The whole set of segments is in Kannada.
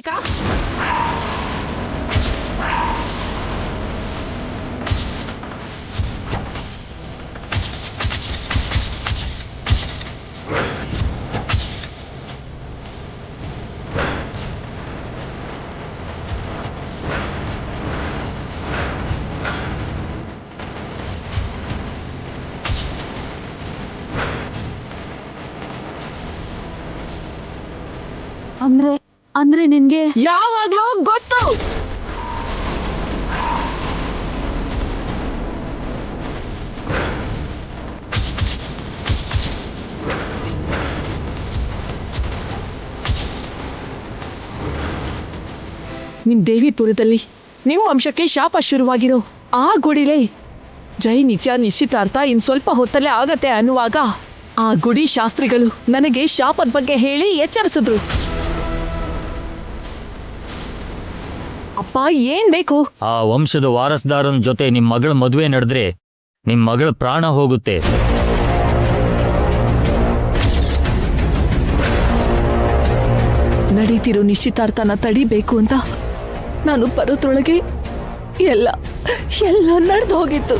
ಬೇಕಾ? ಅಂದ್ರೆ ನಿನ್ಗೆ ಯಾವಾಗ್ಲೂ ಗೊತ್ತು. ನಿಮ್ ದೇವಿಪುರದಲ್ಲಿ ನೀವು ವಂಶಕ್ಕೆ ಶಾಪ ಶುರುವಾಗಿರೋ ಆ ಗುಡಿಲೇ ಜೈ ನಿತ್ಯ ನಿಶ್ಚಿತಾರ್ಥ ಇನ್ ಸ್ವಲ್ಪ ಹೊತ್ತಲ್ಲೇ ಆಗತ್ತೆ ಅನ್ನುವಾಗ ಆ ಗುಡಿ ಶಾಸ್ತ್ರಿಗಳು ನನಗೆ ಶಾಪದ ಬಗ್ಗೆ ಹೇಳಿ ಎಚ್ಚರಿಸಿದ್ರು. ಅಪ್ಪ ಏನ್ ಬೇಕು? ಆ ವಂಶದ ವಾರಸ್ದಾರನ ಜೊತೆ ನಿಮ್ ಮಗಳ ಮದುವೆ ನಡೆದ್ರೆ ನಿಮ್ ಮಗಳ ಪ್ರಾಣ ಹೋಗುತ್ತೆ. ನಡೀತಿರೋ ನಿಶ್ಚಿತಾರ್ಥನ ತಡಿಬೇಕು ಅಂತ ನಾನು ಬರೋದ್ರೊಳಗೆ ಎಲ್ಲ ನಡೆದು ಹೋಗಿತ್ತು.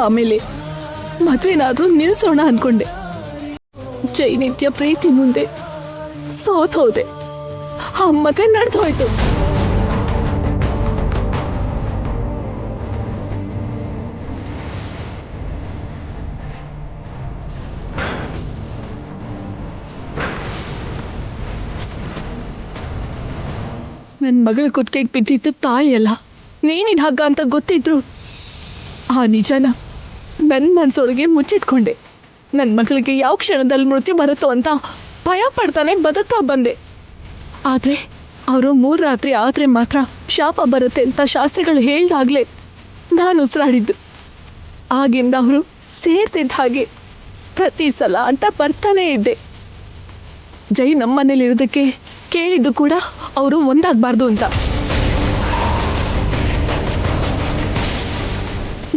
ಆಮೇಲೆ ಮದ್ವೆನಾದ್ರೂ ನಿಲ್ಸೋಣ ಅನ್ಕೊಂಡೆ. ಜೈ ನಿತ್ಯ ಪ್ರೀತಿ ಮುಂದೆ ಸೋತ್ ಹೋದೆ. ಆ ಮದ್ವೆ ನಡೆದು ಹೋಯ್ತು. ನನ್ನ ಮಗಳ ಕುತ್ತಿಗೆಗೆ ಬಿದ್ದಿದ್ದು ತಾಳಿಯಲ್ಲ, ನೇಣಿನ ಹಗ್ಗ ಅಂತ ಗೊತ್ತಿದ್ರು ಆ ನಿಜನ ನನ್ನ ಮನಸ್ಸೊಳಗೆ ಮುಚ್ಚಿಟ್ಕೊಂಡೆ. ನನ್ನ ಮಗಳಿಗೆ ಯಾವ ಕ್ಷಣದಲ್ಲಿ ಮೃತ್ಯು ಬರುತ್ತೋ ಅಂತ ಭಯ ಪಡ್ತಾನೆ ಬದುಕ್ತಾ ಬಂದೆ. ಆದರೆ ಅವರು 3 ರಾತ್ರಿ ಆದರೆ ಮಾತ್ರ ಶಾಪ ಬರುತ್ತೆ ಅಂತ ಶಾಸ್ತ್ರಿಗಳು ಹೇಳ್ದಾಗಲೇ ನಾನು ಉಸಿರಾಡಿದ್ದು. ಆಗಿಂದ ಅವರು ಸೇರ್ತಿದ್ದ ಹಾಗೆ ಪ್ರತಿ ಸಲ ಅಂತ ಬರ್ತಾನೇ ಇದ್ದೆ. ಜೈ ನಮ್ಮ ಮನೇಲಿರೋದಕ್ಕೆ ಕೇಳಿದ್ದು ಕೂಡ ಅವರು ಒಂದಾಗಬಾರ್ದು ಅಂತ.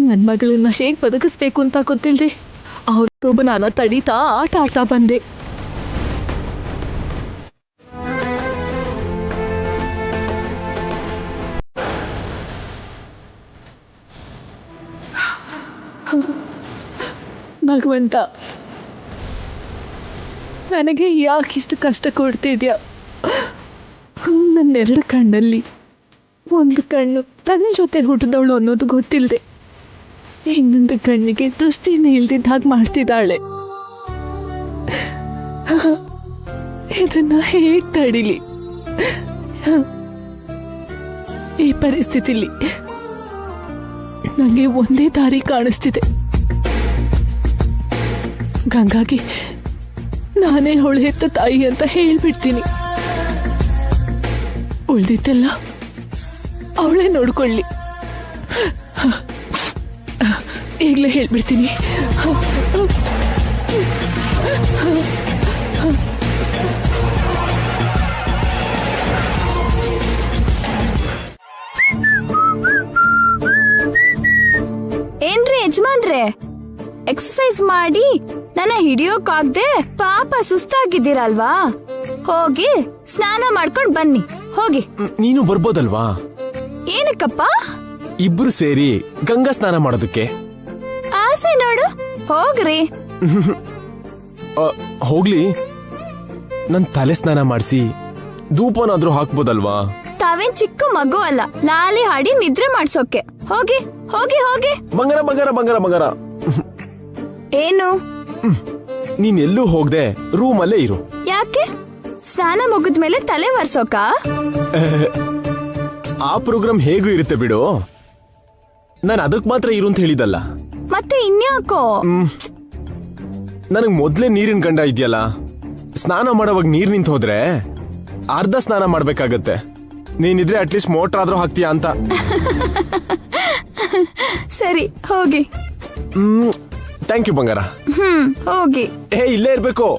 ನನ್ನ ಮಗಳನ್ನ ಹೇಗೆ ಬದುಕಿಸ್ಬೇಕು ಅಂತ ಗೊತ್ತಿಲ್ಲದೆ ಅವ್ರ ಶೋಭನಾನ ತಡೀತಾ ಆಟ ಆಡ್ತಾ ಬಂದೆ. ಭಗವಂತ, ನನಗೆ ಯಾಕಿಷ್ಟು ಕಷ್ಟ ಕೊಡ್ತಿದ್ಯಾ? ನನ್ನೆರಡು ಕಣ್ಣಲ್ಲಿ ಒಂದು ಕಣ್ಣು ನನ್ನ ಜೊತೆ ಹುಟ್ಟಿದವಳು ಅನ್ನೋದು ಗೊತ್ತಿಲ್ಲದೆ ಇನ್ನೊಂದು ಕಣ್ಣಿಗೆ ದೃಷ್ಟಿನೇ ಇಲ್ದಿದ್ದ ಹಾಗೆ ಮಾಡ್ತಿದ್ದಾಳೆ. ಇದನ್ನ ಹೇಗೆ ತಡಿಲಿ? ಈ ಪರಿಸ್ಥಿತಿಲಿ ನನಗೆ ಒಂದೇ ದಾರಿ ಕಾಣಿಸ್ತಿದೆ. ಗಂಗಾಗಿ ನಾನೇ ಅವಳು ಹೆತ್ತ ತಾಯಿ ಅಂತ ಹೇಳ್ಬಿಡ್ತೀನಿ. ಉಳ್ದಿದ್ದೆಲ್ಲ ಅವಳೇ ನೋಡ್ಕೊಳ್ಳಿ. ಈಗಲೇ ಹೇಳ್ಬಿಡ್ತೀನಿ. ಏನ್ರಿ ಯಜಮಾನ್ರೆ, ಎಕ್ಸರ್ಸೈಸ್ ಮಾಡಿ ನನ್ನ ಹಿಡಿಯೋಕಾಗ್ದೆ ಪಾಪ ಸುಸ್ತಾಗಿದ್ದೀರಲ್ವಾ? ಹೋಗಿ ಸ್ನಾನ ಮಾಡ್ಕೊಂಡ್ ಬನ್ನಿ. ಹೋಗಿ. ನೀನು ಬರ್ಬೋದಲ್ವಾ? ಏನಕ್ಕಪ್ಪ? ಇಬ್ರು ಸೇರಿ ಗಂಗಾ ಸ್ನಾನ ಮಾಡೋದಕ್ಕೆ. ಆಸೆ ನೋಡು, ಹೋಗ್ರಿ. ಹೋಗ್ಲಿ, ನನ್ ತಲೆ ಸ್ನಾನ ಮಾಡಿಸಿ ಧೂಪನಾದ್ರೂ ಹಾಕ್ಬೋದಲ್ವಾ? ತಾವೇನ್ ಚಿಕ್ಕ ಮಗು ಅಲ್ಲ, ಲಾಲಿ ಹಾಡಿ ನಿದ್ರೆ ಮಾಡ್ಸೋಕೆ. ಹೋಗಿ ಹೋಗಿ ಹೋಗಿ. ಬಂಗಾರ ಬಂಗಾರ ಬಂಗಾರ ಬಂಗಾರ. ಏನು? ನೀನ್ ಎಲ್ಲೂ ಹೋಗ್ದೆ ರೂಮಲ್ಲೇ ಇರು. ಯಾಕೆ? ಸ್ನಾನ ಮುಗಿದ್ಮೇಲೆ ತಲೆ ಒರ್ಸೋಕ? ಆ ಪ್ರೋಗ್ರಾಮ್ ಹೇಗೂ ಇರುತ್ತೆ ಬಿಡು. ನಾನು ಅದಕ್ ಮಾತ್ರ ಇರು ಅಂತ ಹೇಳಿದಲ್ಲ. ಮತ್ತೆ ಇನ್ಯಾಕೋ? ನನಗ್ ಮೊದ್ಲೇ ನೀರಿನ ಗಂಡ ಇದೆಯಲ್ಲ, ಸ್ನಾನ ಮಾಡೋವಾಗ ನೀರ್ ನಿಂತ ಹೋದ್ರೆ ಅರ್ಧ ಸ್ನಾನ ಮಾಡ್ಬೇಕಾಗತ್ತೆ. ನೀನಿದ್ರೆ ಅಟ್ಲೀಸ್ಟ್ ಮೋಟರ್ ಆದ್ರೂ ಹಾಕ್ತೀಯಾ ಅಂತ. ಸರಿ ಹೋಗಿ. ಥ್ಯಾಂಕ್ ಯು ಬಂಗಾರ. ಹೋಗಿ. ಇಲ್ಲೇ ಇರ್ಬೇಕು.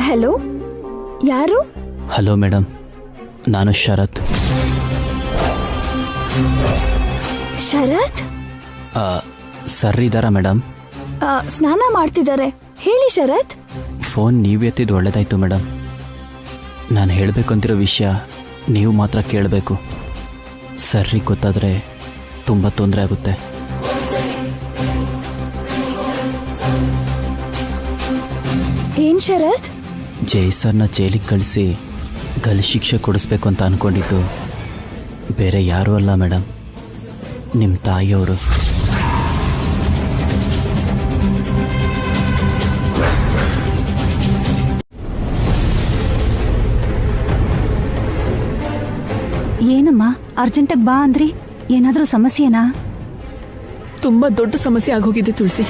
ಹಲೋ, ಯಾರು? ಹಲೋ ಮೇಡಮ್, ನಾನು ಶರತ್. ಶರತ್? ಸರ್ ಇದ್ದಾರಾ ಮೇಡಮ್? ಸ್ನಾನ ಮಾಡ್ತಿದ್ದಾರೆ. ಹೇಳಿ ಶರತ್. ಫೋನ್ ನೀವು ಎತ್ತಿದ್ದು ಒಳ್ಳೇದಾಯ್ತು ಮೇಡಮ್. ನಾನು ಹೇಳಬೇಕು ಅಂತಿರೋ ವಿಷಯ ನೀವು ಮಾತ್ರ ಕೇಳಬೇಕು. ಸರ್ರಿಗೆ ಗೊತ್ತಾದರೆ ತುಂಬ ತೊಂದರೆ ಆಗುತ್ತೆ. ಏನ್ ಶರತ್? ಜೈ ಸರ್ನ ಜೈಲಿಗೆ ಕಳಿಸಿ ಗಲ್ ಶಿಕ್ಷೆ ಕೊಡಿಸ್ಬೇಕು ಅಂತ ಅಂದ್ಕೊಂಡಿದ್ದು ಬೇರೆ ಯಾರೂ ಅಲ್ಲ ಮೇಡಮ್, ನಿಮ್ಮ ತಾಯಿಯವರು. ಏನಮ್ಮ ಅರ್ಜೆಂಟಾಗಿ ಬಾ ಅಂದ್ರಿ? ಏನಾದರೂ ಸಮಸ್ಯೆನಾ? ತುಂಬಾ ದೊಡ್ಡ ಸಮಸ್ಯೆ ಆಗೋಗಿದೆ ತುಳಸಿ.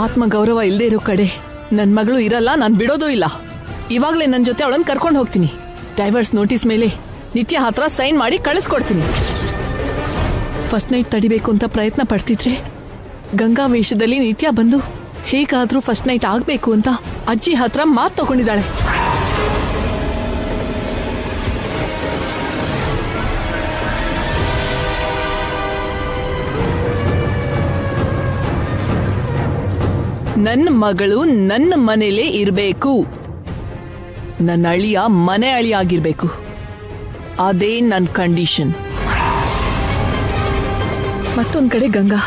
ಆತ್ಮಗೌರವ ಇಲ್ಲದೆ ಇರೋ ಕಡೆ ನನ್ನ ಮಗಳು ಇರಲ್ಲ, ನಾನು ಬಿಡೋದು ಇಲ್ಲ. ಇವಾಗಲೇ ನನ್ನ ಜೊತೆ ಅವಳನ್ನು ಕರ್ಕೊಂಡು ಹೋಗ್ತೀನಿ. ಡೈವರ್ಸ್ ನೋಟಿಸ್ ಮೇಲೆ ನಿತ್ಯ ಹತ್ರ ಸೈನ್ ಮಾಡಿ ಕಳಿಸ್ಕೊಡ್ತೀನಿ. ಫಸ್ಟ್ ನೈಟ್ ತಡಿಬೇಕು ಅಂತ ಪ್ರಯತ್ನ ಪಡ್ತಿದ್ರೆ ಗಂಗಾ ವೇಷದಲ್ಲಿ ನಿತ್ಯ ಬಂದು ಹೇಗಾದ್ರೂ ಫಸ್ಟ್ ನೈಟ್ ಆಗ್ಬೇಕು ಅಂತ ಅಜ್ಜಿ ಹತ್ರ ಮಾತು ತಗೊಂಡಿದ್ದಾಳೆ. ನನ್ನ ಮಗಳು ನನ್ನ ಮನೇಲೇ ಇರಬೇಕು. ನನ್ನ ಅಳಿಯ ಮನೆ ಅಳಿಯ ಆಗಿರ್ಬೇಕು. ಅದೇ ನನ್ನ ಕಂಡೀಷನ್. ಮತ್ತೊಂದ್ ಕಡೆ ಗಂಗಾ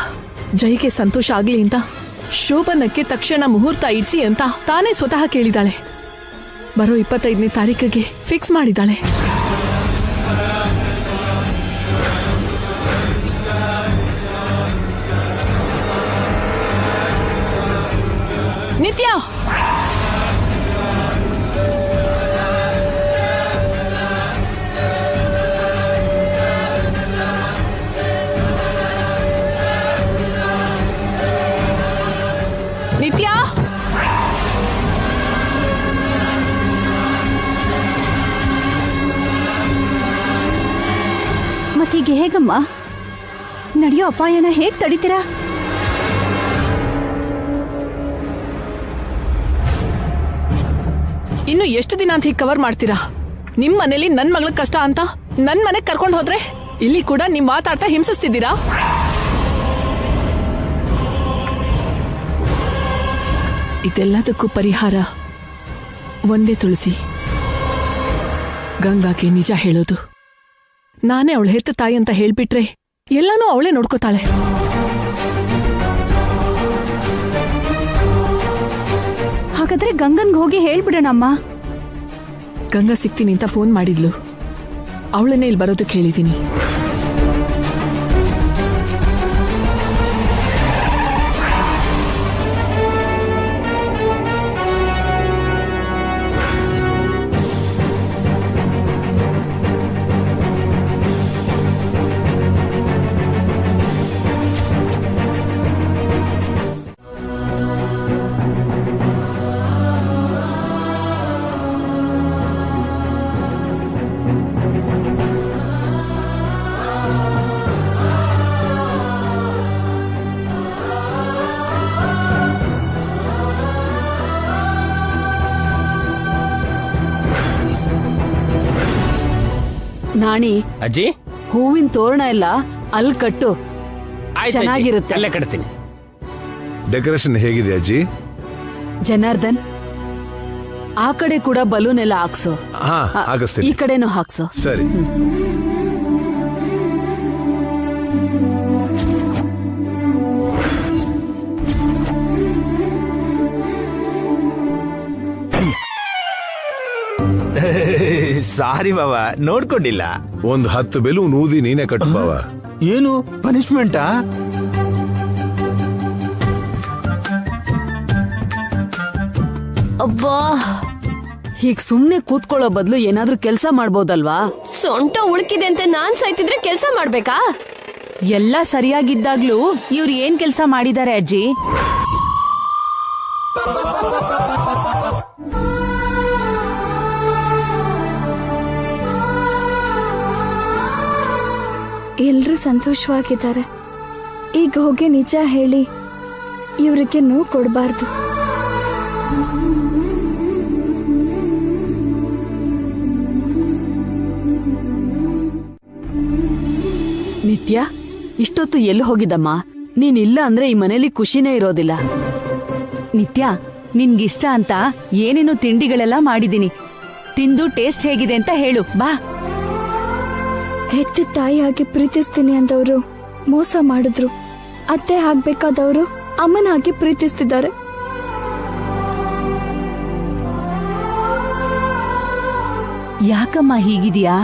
ಜೈಗೆ ಸಂತೋಷ ಆಗ್ಲಿ ಅಂತ ಶೋಭನಕ್ಕೆ ತಕ್ಷಣ ಮುಹೂರ್ತ ಇಡ್ಸಿ ಅಂತ ತಾನೇ ಸ್ವತಃ ಕೇಳಿದಾಳೆ. ಬರೋ 25ನೇ ತಾರೀಕಿಗೆ ಫಿಕ್ಸ್ ಮಾಡಿದಾಳೆ. ನಿತ್ಯ, ನಿತ್ಯ, ಮತ್ತೀಗ ಹೇಗಮ್ಮ? ನಡೆಯೋ ಅಪಾಯನ ಹೇಗ್ ತಡಿತೀರಾ? ಇನ್ನು ಎಷ್ಟು ದಿನ ಅಂತ ಹೀಗೆ ಕವರ್ ಮಾಡ್ತೀರಾ? ನಿಮ್ ಮನೇಲಿ ನನ್ ಮಗಳ ಕಷ್ಟ ಅಂತ ನನ್ ಮನೆಗ್ ಕರ್ಕೊಂಡು ಹೋದ್ರೆ ಇಲ್ಲಿ ಕೂಡ ನಿಮ್ ಮಾತಾಡ್ತಾ ಹಿಂಸಿಸ್ತಿದ್ದೀರಾ? ಇದೆಲ್ಲದಕ್ಕೂ ಪರಿಹಾರ ಒಂದೇ ತುಳಸಿ. ಗಂಗಾಗೆ ನಿಜ ಹೇಳೋದು. ನಾನೇ ಅವಳ ಹೆತ್ತ ತಾಯಿ ಅಂತ ಹೇಳ್ಬಿಟ್ರೆ ಎಲ್ಲಾನು ಅವಳೇ ನೋಡ್ಕೋತಾಳೆ. ಹಾಗಾದ್ರೆ ಗಂಗನ್ಗೆ ಹೋಗಿ ಹೇಳ್ಬಿಡೋಣಮ್ಮ. ಗಂಗಾ ಸಿಗ್ತೀನಿ ಅಂತ ಫೋನ್ ಮಾಡಿದ್ಲು. ಅವಳನ್ನೇ ಇಲ್ಲಿ ಬರೋದಕ್ಕೆ ಹೇಳಿದ್ದೀನಿ. ನಾಣಿ, ಅಜ್ಜಿ, ಹೂವಿನ ತೋರಣ ಎಲ್ಲ ಅಲ್ಲಿ ಕಟ್ಟು, ಚೆನ್ನಾಗಿರುತ್ತೆ. ಅಲ್ಲೇ ಕಟ್ತೀನಿ. ಡೆಕೋರೇಷನ್ ಹೇಗಿದೆ ಅಜ್ಜಿ? ಜನಾರ್ದನ್, ಆ ಕಡೆ ಕೂಡ ಬಲೂನ್ ಎಲ್ಲ ಹಾಕ್ಸು. ಹಾ, ಹಾಕಿಸ್ತೀನಿ. ಈ ಕಡೆನೂ ಹಾಕ್ಸು. ಸರಿ. ಸಾರಿ ಬಾವ, ನೋಡ್ಕೊಂಡಿಲ್ಲ. ಒಂದ್ 10 ಬೆಲೂನ್ ಊದಿ ನೀನೇ ಕಟ್ಟು ಬಾವ. ಏನು ಪನಿಷ್ಮೆಂಟಾ? ಅಬ್ಬಾ, ಹೀಗ್ ಸುಮ್ನೆ ಕೂತ್ಕೊಳ್ಳೋ ಬದಲು ಏನಾದ್ರೂ ಕೆಲ್ಸ ಮಾಡ್ಬೋದಲ್ವಾ? ಸೊಂಟ ಉಳುಕಿದೆ ಅಂತ ನಾನ್ ಸಾಯ್ತಿದ್ರೆ ಕೆಲ್ಸ ಮಾಡ್ಬೇಕಾ? ಎಲ್ಲ ಸರಿಯಾಗಿದ್ದಾಗ್ಲೂ ಇವ್ರು ಏನ್ ಕೆಲ್ಸ ಮಾಡಿದ್ದಾರೆ ಅಜ್ಜಿ? ಎಲ್ರೂ ಸಂತೋಷವಾಗಿದ್ದಾರೆ. ಈಗ ಹೋಗಿ ನಿಜ ಹೇಳಿ ಇವ್ರಿಗೆ ನೋವು ಕೊಡಬಾರ್ದು. ನಿತ್ಯ, ಇಷ್ಟೊತ್ತು ಎಲ್ಲಿ ಹೋಗಿದ್ದಮ್ಮ? ನೀನಿಲ್ಲ ಅಂದ್ರೆ ಈ ಮನೇಲಿ ಖುಷಿನೇ ಇರೋದಿಲ್ಲ. ನಿತ್ಯ, ನಿನ್ಗಿಷ್ಟ ಅಂತ ಏನೇನೋ ತಿಂಡಿಗಳೆಲ್ಲ ಮಾಡಿದೀನಿ. ತಿಂದು ಟೇಸ್ಟ್ ಹೇಗಿದೆ ಅಂತ ಹೇಳು ಬಾ. ಹೆತ್ತ ತಾಯಿಯಾಗಿ ಪ್ರೀತಿಸ್ತೀನಿ ಅಂದವರು ಮೋಸ ಮಾಡಿದ್ರು. ಅತ್ತೆ ಆಗ್ಬೇಕಾದವರು ಅಮ್ಮನ ಹಾಗೆ ಪ್ರೀತಿಸ್ತಿದ್ದಾರೆ. ಯಾಕಮ್ಮ ಹೀಗಿದ್ಯಾ?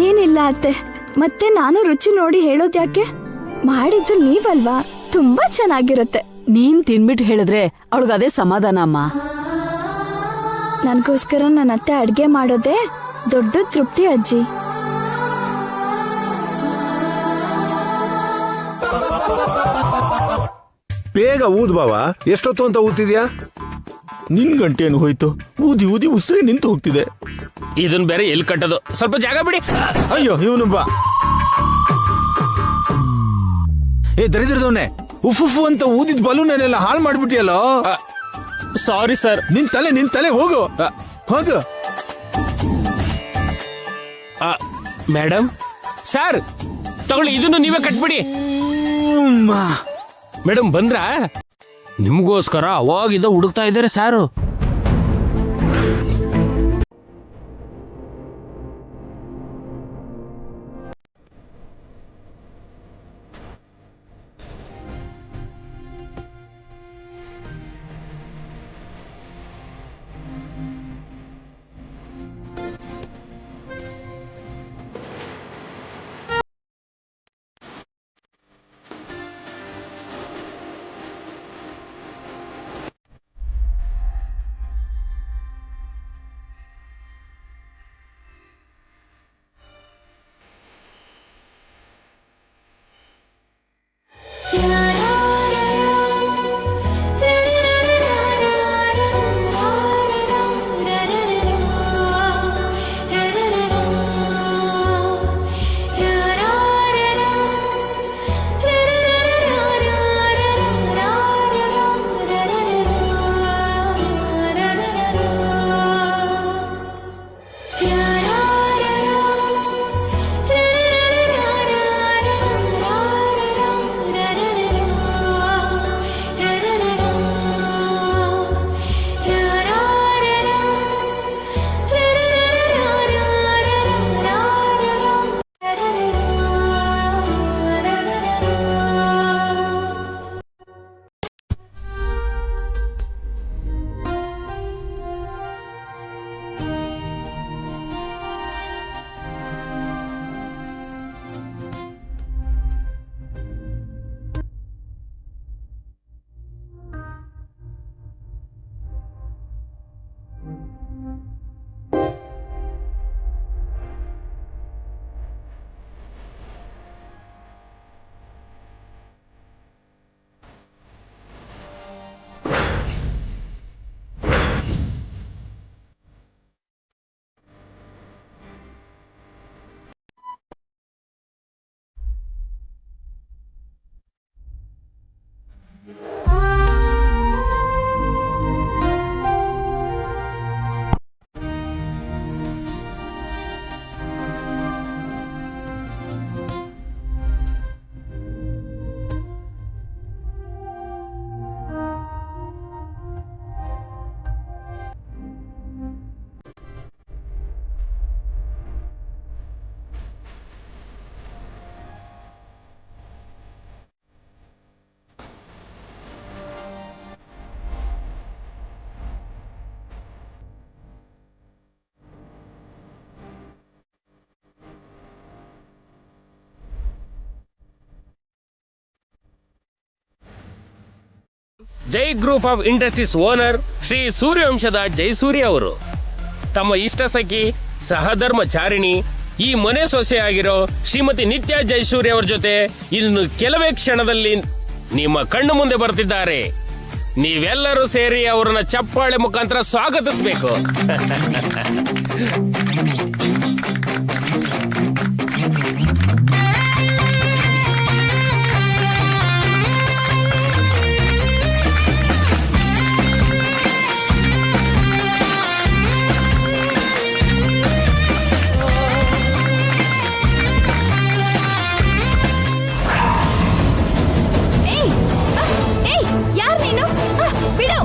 ಏನಿಲ್ಲ ಅತ್ತೆ, ಮತ್ತೆ ನಾನು ರುಚಿ ನೋಡಿ ಹೇಳೋದ್ಯಾಕೆ? ಮಾಡಿದ್ದು ನೀವಲ್ವಾ, ತುಂಬಾ ಚೆನ್ನಾಗಿರುತ್ತೆ. ನೀನ್ ತಿನ್ಬಿಟ್ಟು ಹೇಳಿದ್ರೆ ಅವಳಿಗದೇ ಸಮಾಧಾನ ಅಮ್ಮ. ನನ್ಗೋಸ್ಕರ ನನ್ನ ಅತ್ತೆ ಅಡ್ಗೆ ಮಾಡೋದೇ ದೊಡ್ಡ ತೃಪ್ತಿ ಅಜ್ಜಿ. ಬೇಗ ಊದ್ ಬಾವ. ಎಷ್ಟೊತ್ತು ಅಂತ ಊದ್ತಿದ್ಯಾ? ನಿನ್ ಗಂಟೇನು ಹೋಯ್ತು? ಊದಿ ಊದಿ ಉಸಿರೇ ನಿಂತು ಹೋಗ್ತಿದೆ. ಇದನ್ ಬೇರೆ ಎಲ್ಲಿ ಕಟ್ಟೋದು? ಸ್ವಲ್ಪ ಜಾಗ ಬಿಡಿ. ಅಯ್ಯೋ, ಇವನು ಬಾ. ಏ ದರಿದ್ರದವನೇ, ಉಫ್ ಅಂತ ಊದಿದ್ ಬಲೂನೆಲ್ಲ ಹಾಳು ಮಾಡ್ಬಿಟ್ಟಿಯಲ್ಲೋ. Sorry sir. ನಿನ್ ತಲೆ ಹೋಗು, ಹೋಗು. ಮೇಡಮ್, ಸರ್ ತಗೊಳ್ಳಿ, ಇದನ್ನು ನೀವೇ ಕಟ್ಬಿಡಿ. ಮೇಡಮ್ ಬಂದ್ರ? ನಿಮ್ಗೋಸ್ಕರ ಅವಾಗಿದ್ದ ಹುಡುಕ್ತಾ ಇದ್ದಾರೆ sir. Jai group of industries owner Shri ಸೂರ್ಯವಂಶದ ಜಯಸೂರ್ಯ ಅವರು ತಮ್ಮ ಇಷ್ಟ ಸಖಿ ಸಹಧರ್ಮಚಾರಿಣಿ ಈ ಮನೆ ಸೊಸೆಯಾಗಿರೋ ಶ್ರೀಮತಿ ನಿತ್ಯ ಜಯಸೂರ್ಯ ಅವರ ಜೊತೆ ಇನ್ನು ಕೆಲವೇ ಕ್ಷಣದಲ್ಲಿ ನಿಮ್ಮ ಕಣ್ಣು ಮುಂದೆ ಬರ್ತಿದ್ದಾರೆ. ನೀವೆಲ್ಲರೂ ಸೇರಿ ಅವರನ್ನ ಚಪ್ಪಾಳೆ ಮುಖಾಂತರ ಸ್ವಾಗತಿಸಬೇಕು. ಯಾರು ನೀನು? ಬಿಡು.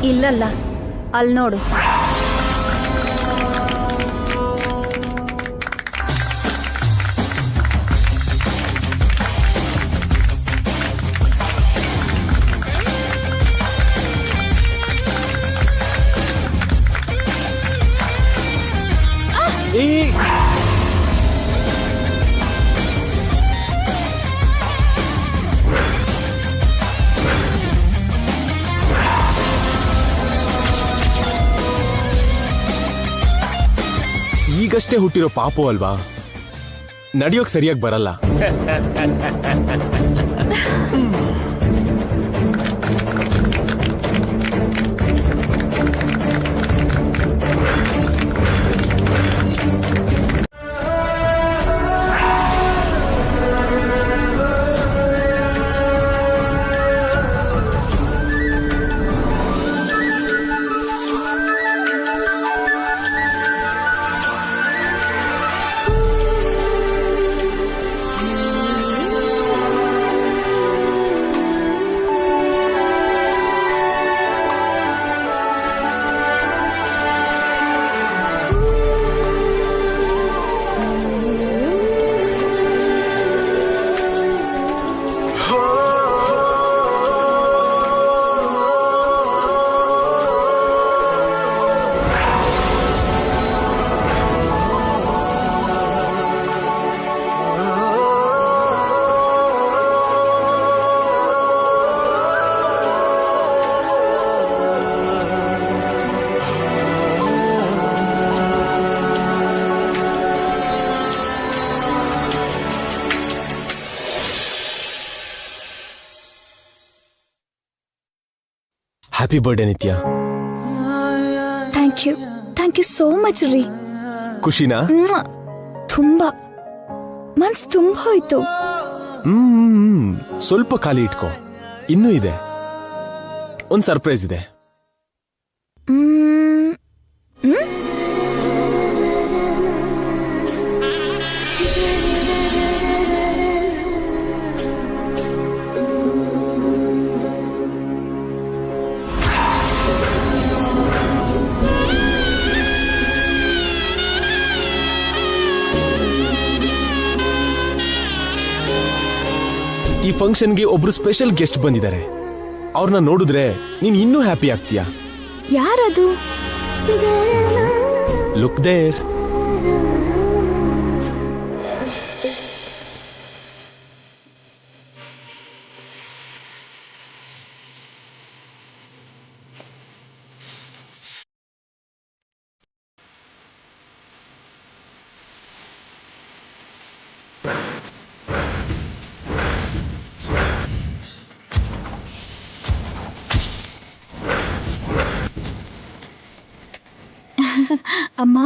ಇಲ್ಲಲ್ಲ, ಅಲ್ಲಿ ನೋಡು. ಈಗಷ್ಟೇ ಹುಟ್ಟಿರೋ ಪಾಪು ಅಲ್ವಾ, ನಡೆಯೋಕ್ ಸರಿಯಾಗಿ ಬರಲ್ಲ. ಹ್ಯಾಪಿ ಬರ್ಡೇ ನಿತ್ಯ. ಥ್ಯಾಂಕ್ ಯು ಸೋ ಮಚ್ ರೀ. ಖುಷಿನಾ? ತುಂಬಾ ಮನ್ಸ್ ತುಂಬ ಹೋಯ್ತು. ಸ್ವಲ್ಪ ಖಾಲಿ ಇಟ್ಕೋ, ಇನ್ನೂ ಇದೆ. ಒಂದ್ ಸರ್ಪ್ರೈಸ್ ಇದೆ. ಈ ಫಂಕ್ಷನ್ಗೆ ಒಬ್ರು ಸ್ಪೆಷಲ್ ಗೆಸ್ಟ್ ಬಂದಿದ್ದಾರೆ. ಅವ್ರನ್ನ ನೋಡಿದ್ರೆ ನೀನ್ ಇನ್ನೂ ಹ್ಯಾಪಿ ಆಗ್ತೀಯಾ. ಯಾರದು? Look there. ಅಮ್ಮ,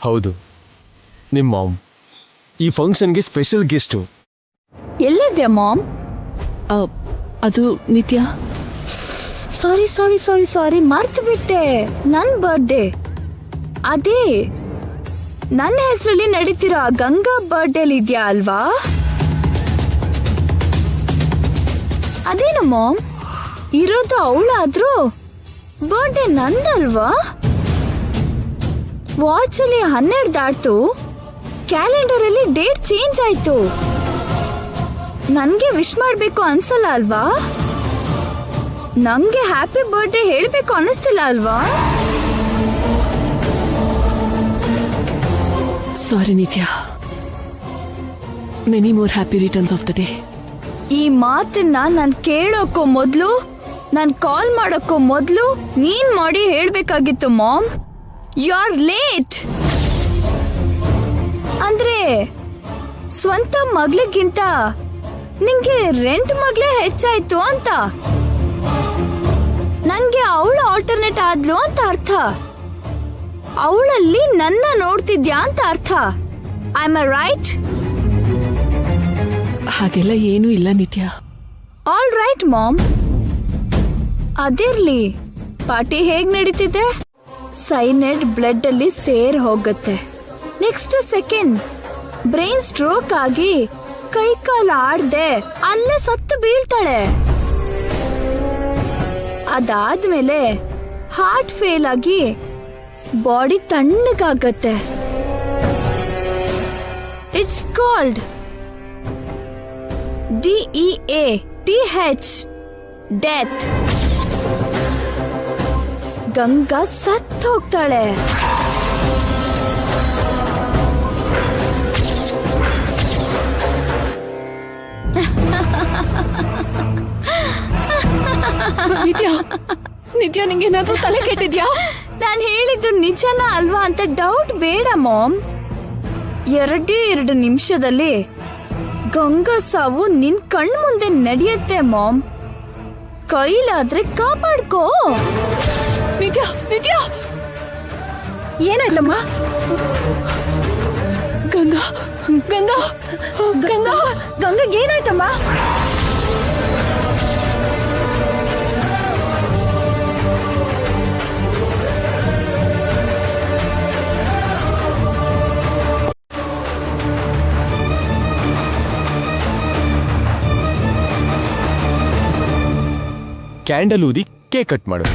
ಹೌದು, ನಿಮ್ಮ ಮಾಮ್ ಈ ಫಂಕ್ಷನ್ಗೆ ಸ್ಪೆಷಲ್ ಗೆಸ್ಟು. ಎಲ್ಲಿದ್ಯಾ ಮಾಮ್? ಅದು ನಿತ್ಯ. ಸಾರಿ ಸಾರಿ ಸಾರಿ ಸಾರಿ ಮರ್ತು ಬಿಟ್ಟೆ, ನನ್ ಬರ್ಡೇ. ಅದೇ ನನ್ನ ಹೆಸರಲ್ಲಿ ನಡೀತಿರೋ ಗಂಗಾ ಬರ್ಡೇಲಿ ಇದ್ಯಾ ಅಲ್ವಾ? ಅದೇನು ಮಾಮ್, ಇರೋದು ಅವಳಾದ್ರೂ ಬರ್ಡೇ ನಂದಲ್ವಾ? ವಾಚಲ್ಲಿ 12 ದಾಟ್ತು, ಕ್ಯಾಲೆಂಡರ್ ಅಲ್ಲಿ ಡೇಟ್ ಚೇಂಜ್ ಆಯ್ತು. ನನ್ಗೆ ವಿಶ್ ಮಾಡ್ಬೇಕು ಅನ್ಸಲ್ಲ ಅಲ್ವಾ? ನಂಗೆ ಹ್ಯಾಪಿ ಬರ್ಡೇ ಹೇಳ್ಬೇಕು ಅನಿಸ್ತಿಲ್ಲ ಅಲ್ವಾ? ಸಾರಿ ನಿತ್ಯ, many more happy returns of the day. ಈ ಮಾತನ್ನ ನಾನ್ ಕೇಳೋಕ್ಕೋ ಮೊದ್ಲು, ನಾನ್ ಕಾಲ್ ಮಾಡೋಕ್ಕೋ ಮೊದ್ಲು ನೀನ್ ಮಾಡಿ ಹೇಳ್ಬೇಕಾಗಿತ್ತು ಮಾಮ್. You are late. ಅಂದ್ರೆ ಸ್ವಂತ ಮಗಳಿಗಿಂತ ನಿಂಗೆ ರೆಂಟ್ ಮಗಳೇ ಹೆಚ್ಚಾಯ್ತು ಅಂತ. ನಂಗೆ ಅವಳು ಆಲ್ಟರ್ನೇಟ್ ಆದ್ಲು ಅಂತ ಅರ್ಥ. ಅವಳಲ್ಲಿ ನನ್ನ ನೋಡ್ತಿದ್ಯಾ ಅಂತ ಅರ್ಥ. I am right? ಹಾಗೆಲ್ಲ ಏನೂ ಇಲ್ಲ ನಿತ್ಯ. All right mom. ಅದಿರ್ಲಿ, ಪಾರ್ಟಿ ಹೇಗ್ ನಡೀತಿದೆ? ಸೈನೈಡ್ ಬ್ಲಡ್ ಅಲ್ಲಿ ಸೇರ್ ಹೋಗುತ್ತೆ. ನೆಕ್ಸ್ಟ್ ಸೆಕೆಂಡ್ ಬ್ರೈನ್ ಸ್ಟ್ರೋಕ್ ಆಗಿ ಕೈ ಕಾಲು ಆಡ್ದೆ ಅಲ್ಲೇ ಸತ್ತು ಬೀಳ್ತಾಳೆ. ಅದಾದ್ಮೇಲೆ ಹಾರ್ಟ್ ಫೇಲ್ ಆಗಿ ಬಾಡಿ ತಣ್ಣಗಾಗತ್ತೆ. It's called DEATH, death. Ganga ಸತ್ತು ಹೋಗ್ತಾಳೆ. ನಿತ್ಯ, ನಿತ್ಯ ನಿಂಗೇನಾದ್ರೂ ತಲೆ ಕೆಟ್ಟಿದ್ಯಾ? ನಾನು ಹೇಳಿದ್ದು ನಿಜನಾ ಅಲ್ವಾ ಅಂತ ಡೌಟ್ ಬೇಡ ಮಾಮ್. 2 ನಿಮಿಷದಲ್ಲಿ ಗಂಗಾ ಸಾವು ನಿನ್ ಕಣ್ ಮುಂದೆ ನಡೆಯುತ್ತೆ ಮಾಮ್. ಕೈಲಾದ್ರೆ ಕಾಪಾಡ್ಕೋ. ನಿತ್ಯ, ನಿತ್ಯ ಏನಾಯ್ತಮ್ಮ? ಗಂಗಾ, ಗಂಗಾ, ಗಂಗಾ, ಗಂಗಾಗೆ ಏನಾಯ್ತಮ್ಮ? ಕ್ಯಾಂಡಲ್ ಊದಿ ಕೇಕ್ ಕಟ್ ಮಾಡು.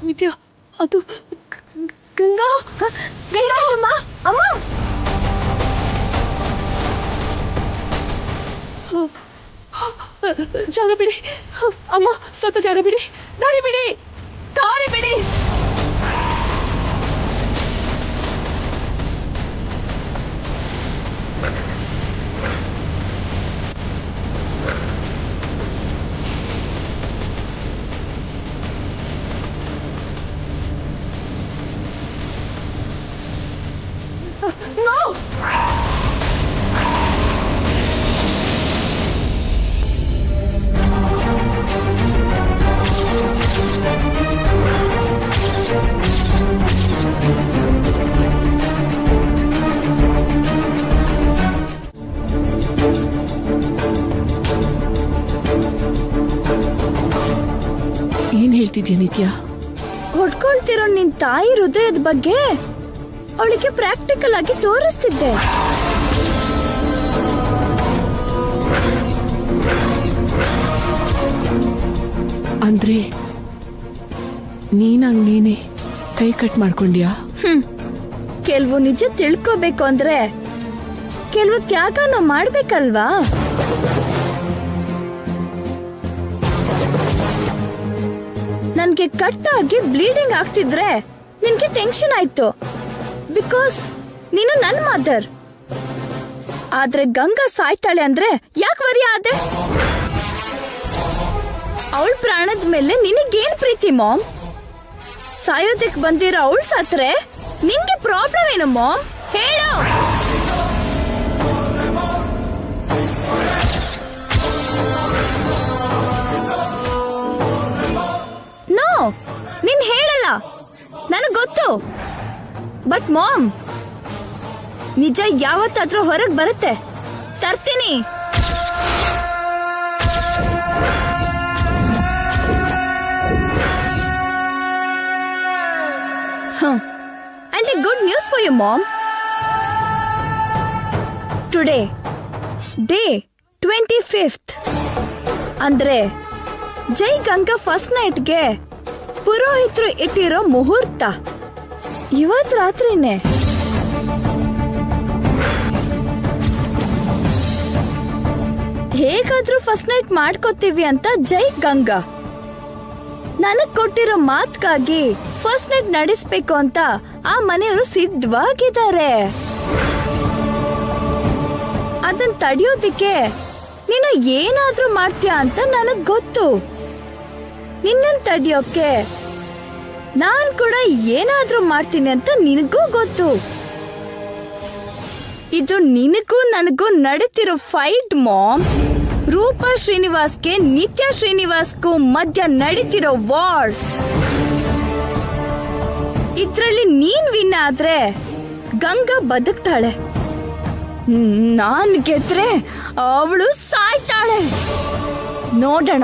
ನಿತ್ಯ, ಅದು ಗಂಗಾ, ಗಂಗಾ ಅಮ್ಮ, ಅಮ್ಮ. ಜಾಗ ಬಿಡಿ ಅಮ್ಮ, ಸ್ವಲ್ಪ ಜಾಗ ಬಿಡಿ. ದಾರಿ ಬಿಡಿ, ದಾರಿ ಬಿಡಿ. No! ಏನ್ ಹೇಳ್ತಿದ್ಯಾ ನಿತ್ಯ? ಹೊಡ್ಕೊಳ್ತಿರೋ ನಿನ್ ತಾಯಿ ಹೃದಯದ ಬಗ್ಗೆ ಅವಳಿಗೆ ಪ್ರಾಕ್ಟಿಕಲ್ ಆಗಿ ತೋರಿಸ್ತಿದ್ದೆ. ಅಂದ್ರೆ ನೀನೇ ಕೈ ಕಟ್ ಮಾಡ್ಕೊಂಡ್ಯಾ? ಕೆಲವು ನಿಜ ತಿಳ್ಕೋಬೇಕು ಅಂದ್ರೆ ಕೆಲವು ತ್ಯಾಗನೂ ಮಾಡ್ಬೇಕಲ್ವಾ? ನನ್ಗೆ ಕಟ್ಟಾಗಿ ಬ್ಲೀಡಿಂಗ್ ಆಗ್ತಿದ್ರೆ ನಿನ್ಗೆ ಟೆನ್ಷನ್ ಆಯ್ತು, ಬಿಕಾಸ್ ನೀನು ನನ್ ಮದರ್. ಆದ್ರೆ ಗಂಗಾ ಸಾಯ್ತಾಳೆ ಅಂದ್ರೆ ಯಾಕೆ ವರಿ ಆದೆ? ಅವಳ ಪ್ರಾಣದ ಮೇಲೆ ನಿನಗೇನ್ ಪ್ರೀತಿ ಮಾಮ್? ಸಾಯೋದಕ್ ಬಂದಿರೋ ಅವಳು ಸತ್ರೆ ನಿನ್ಗೆ ಪ್ರಾಬ್ಲಮ್ ಏನು ಮಾಮ್? ಹೇಳು. ನೋ, ನೀನ್ ಹೇಳಲ್ಲ, ನನಗ್ ಗೊತ್ತು. ಬಟ್ ಮಾಮ್, ನಿಜ ಯಾವತ್ತಾದ್ರೂ ಹೊರಗ್ ಬರುತ್ತೆ, ತರ್ತೀನಿ. And a good news for you, Mom. Today, day 25th, ಅಂದ್ರೆ ಜೈ ಗಂಗಾ ಫಸ್ಟ್ ನೈಟ್ಗೆ ಪುರೋಹಿತರು ಇಟ್ಟಿರೋ ಮುಹೂರ್ತ ಇವತ್ ರಾತ್ರಿನೇ. ಹೇಗಾದ್ರೂ ಫಸ್ಟ್ ನೈಟ್ ಮಾಡ್ಕೋತೀವಿ ಅಂತ ಜೈ ಗಂಗಾ ನನಗ್ ಕೊಟ್ಟಿರೋ ಮಾತ್ಗಾಗಿ ಫಸ್ಟ್ ನೈಟ್ ನಡೆಸ್ಬೇಕು ಅಂತ ಆ ಮನೆಯವರು ಸಿದ್ಧವಾಗಿದ್ದಾರೆ. ಅದನ್ನ ತಡೆಯೋದಿಕ್ಕೆ ನೀನು ಏನಾದ್ರೂ ಮಾಡ್ತೀಯ ಅಂತ ನನಗ್ ಗೊತ್ತು. ನಿನ್ನನ್ ತಡೆಯೋಕೆ ನಾನ್ ಕೂಡ ಏನಾದ್ರೂ ಮಾಡ್ತೀನಿ ಅಂತ ನಿನಗೂ ಗೊತ್ತು. ಇದು ನಿನಗೂ ನನಗೂ ನಡೀತಿರೋ ಫೈಟ್ ಮಾಮ್. ರೂಪಾ ಶ್ರೀನಿವಾಸ್ಗೆ ನಿತ್ಯ ಶ್ರೀನಿವಾಸ್ಗೂ ಮಧ್ಯ ನಡೀತಿರೋ ವಾರ್. ಇದ್ರಲ್ಲಿ ನೀನ್ ವಿನ್ ಆದ್ರೆ ಗಂಗಾ ಬದುಕ್ತಾಳೆ, ನಾನ್ ಗೆದ್ರೆ ಅವಳು ಸಾಯ್ತಾಳೆ. ನೋಡೋಣ.